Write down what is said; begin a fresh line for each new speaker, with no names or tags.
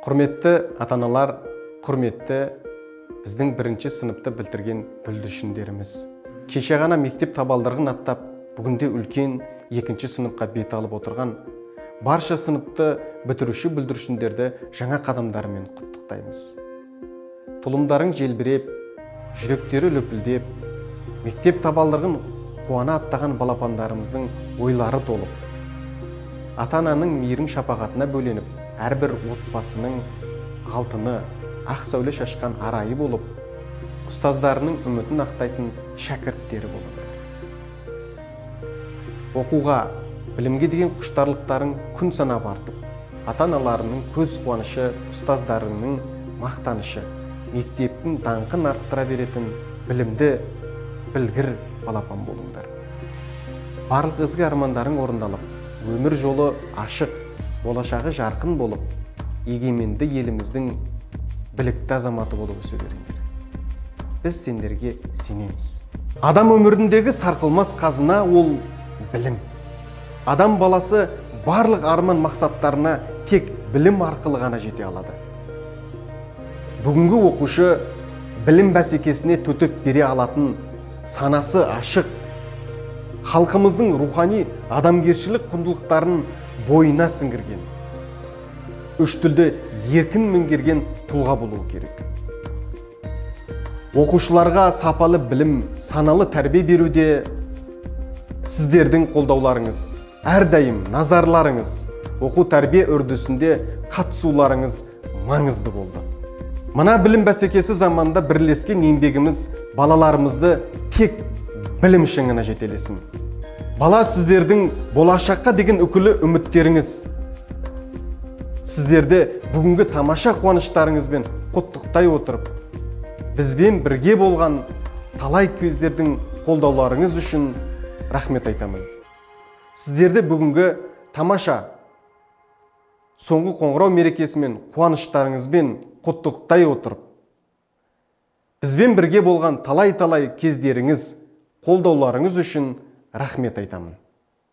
Құрметті ата-аналар, құрметті біздің бірінші сыныпты бітірген бүлдіршіндеріміз. Кеше ғана мектеп табалдырығын аттап, бүгінде үлкен екінші сыныпқа бет алып отырған барша сыныпты бітіруші бүлдіршіндерді жаңа қадамдарымен құттықтаймыз. Тұлымдарың желбіреп, жүректері лүпілдеп, мектеп табалдырығын қуана аттаған балапандарымыздың ойлары толып, ата-ананың мейірім шапағатына бөленіп, әрбір отбасының алтыны, ақ сәуле шашқан арайы болып, ұстаздарының үмітін ақтайтын шәкірттері болыңдар. Оқуға, білімге деген құштарлықтарың күн санап артып, ата-аналарының көз қуанышы, ұстаздарының мақтанышы, мектептің даңқын арттыра беретін білімді, білгір балапан болыңдар. Барлық ізгі армандарың орындалып, өмір жолы ашық, болашағы жарқын болып, егеменді еліміздің білікті азаматы болып өсе беріңдер. Біз сендерге сенеміз. Адам өміріндегі сарқылмас қазына ол білім. Адам баласы барлық арман мақсаттарына тек білім арқылы ғана жете алады. Бүгінгі оқушы білім бәсекесіне төтеп бере алатын, санасы ашық, халқымыздың рухани адамгершілік құндылықтарын бойына сіңірген, үш тілді еркін меңгерген тұлға болуы керек. Оқушыларға сапалы білім, саналы тәрбие беруде сіздердің қолдауларыңыз, әрдайым назарларыңыз, оқу тәрбие үрдісінде қатысуларыңыз маңызды болды. Мына білім бәсекесі заманда бірлескен еңбегіміз балаларымызды тек білім шыңына жетелесін. Бала сіздердің болашаққа деген үкілі үміттеріңіз. Сіздерді бүгінгі тамаша қуаныштарыңызбен құттықтай отырып, бізбен бірге болған талай көздердің қолдауларыңыз үшін рахмет айтамын. Сіздерді бүгінгі тамаша соңғы қоңырау мерекесімен қуаныштарыңызбен құттықтай отырып, бізбен бірге болған талай кездеріңіз, қолдауларыңыз үшін рахмет айтамын.